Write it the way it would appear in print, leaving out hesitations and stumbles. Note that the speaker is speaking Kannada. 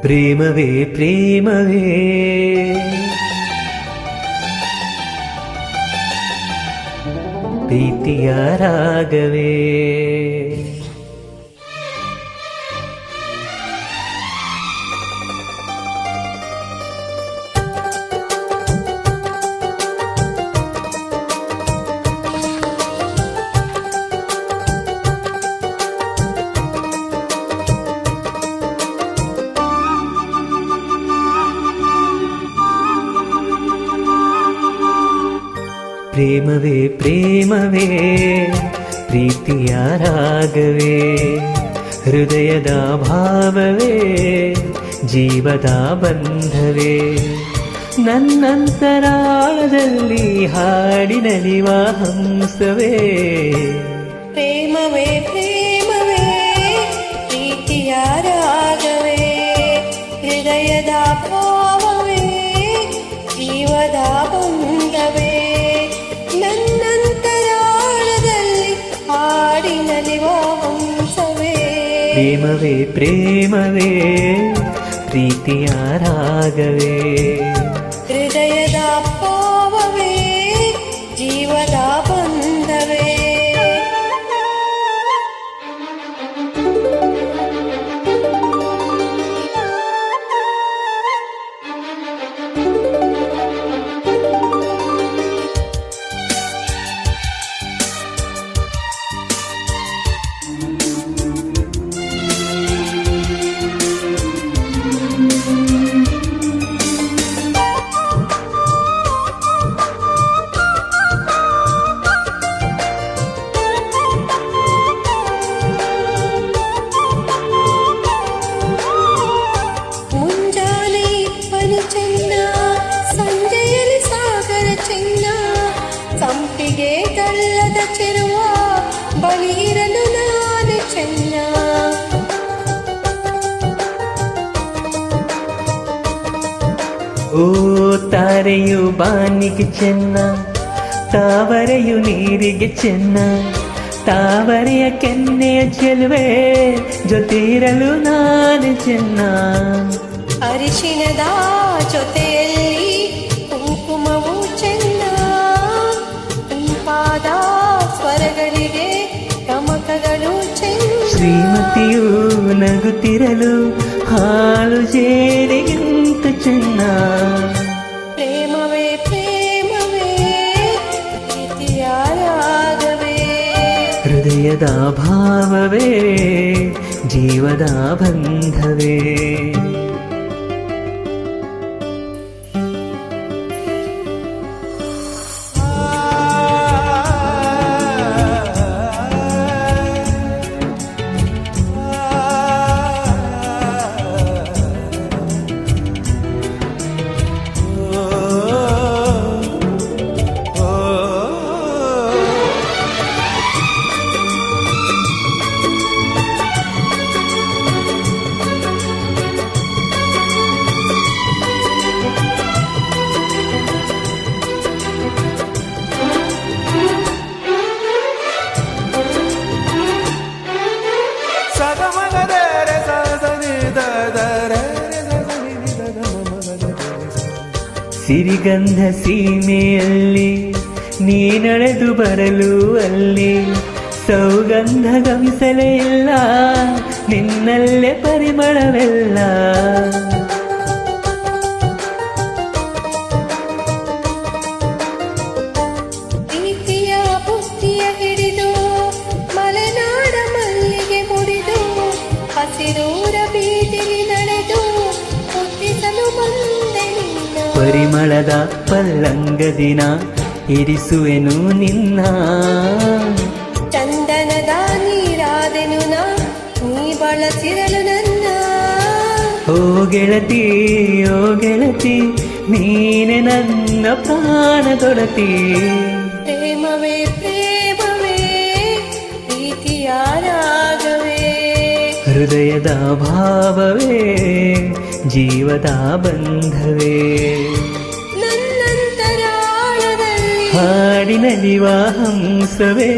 ಪ್ರೇಮವೇ ಪ್ರೇಮವೇ ಪ್ರೀತಿಯ ರಾಗವೇ. ಪ್ರೇಮವೇ ಪ್ರೇಮವೇ ಪ್ರೀತಿಯ ರಾಗವೇ, ಹೃದಯದ ಭಾವವೇ ಜೀವದ ಬಂಧವೇ, ನನ್ನಂತರಾಳದಲ್ಲಿ ಹಾಡಿನಲಿವ ಹಂಸವೇ. ಪ್ರೇಮವೇ ಪ್ರೇಮವೇ ಪ್ರೀತಿಯ ರಾಗವೇ, ಹೃದಯದ ಭಾವವೇ ಜೀವದ ಬಂಧವೇ, ನನ್ನಂತರಾಳದಲ್ಲಿ ಹಾಡಿನಲಿವ ಹಂಸವೇ. ಪ್ರೇಮವೇ ಪ್ರೇಮವೇ ಪ್ರೀತಿಯ ರಾಗವೇ, ಹೃದಯದ ಭಾವವೇ ಜೀವದ ಬಂಧವೇ. ಸಂಪಿಗೆ ಕಲ್ಲದ ಚೆರುವ ಬಳಿರಲು ನಾನು ಚೆನ್ನ, ಓ ತಾರೆಯು ಬಾನಿಗೆ ಚೆನ್ನ, ತಾವರೆಯು ನೀರಿಗೆ ಚೆನ್ನ, ತಾವರೆಯ ಕೆನ್ನೆಯ ಚೆಲುವೆ ಜೊತೆಯಿರಲು ನಾನು ಚೆನ್ನ. ಅರಿಶಿಣದ ಜೊತೆಯಲ್ಲಿ ಕುಂಕುಮವು ಚೆನ್ನ, ಇಂಪಾದ ಸ್ವರಗಳಿಗೆ ಗಮಕಗಳು ಚೆನ್ನ. ಶ್ರೀಮತಿಯು ನಗುತ್ತಿರಲು ಹಾಲು ಜೇಡಿಗಿಂತ ಚೆನ್ನ. ಪ್ರೇಮವೇ ಪ್ರೇಮವೇ ಪ್ರೀತಿಯ ರಾಗವೇ, ಹೃದಯದ ಭಾವವೇ ಜೀವದ ಬಂಧವೇ. ಸಿರಿಗಂಧ ಸೀಮೆಯಲ್ಲಿ ನೀ ನಡೆದು ಬರಲು ಅಲ್ಲಿ ಸೌಗಂಧ ಗಮಿಸಲೇ ಇಲ್ಲ, ನಿನ್ನಲ್ಲೇ ಪರಿಮಳವೆಲ್ಲ. ಪ್ರೀತಿಯ ಪುಷ್ಟಿಯ ಹಿಡಿದು ಮಲೆನಾಡ ಮಲ್ಲಿಗೆ ಮುಡಿದು ಹಸಿರೂರ ಬೀದಿಲಿ ನಡೆದು ಮುಟ್ಟಿಸಲು ಬಂದೆ ನಿನ್ನ. ಪರಿಮಳದ ಪಲ್ಲಂಗದಿನ ಇರಿಸುವೆನು ನಿನ್ನ, ಚಂದನದ ನೀರಾದೆನು ನಾ ನೀ ಬಳಸಿರಲು ನನ್ನ. ಓ ಗೆಳತಿ ಓ ಗೆಳತಿ ನೀನೆ ನನ್ನ ಪ್ರಾಣದೊಡತಿ. ಪ್ರೇಮವೇ ಪ್ರೇಮವೇ ಪ್ರೀತಿಯ ರಾಗವೇ, ಹೃದಯದ ಭಾವವೇ ಜೀವದ ಬಂಧವೇ, ನನ್ನಂತರಾಳದಲ್ಲಿ ಹಾಡಿನಲಿವ ಹಂಸವೇ.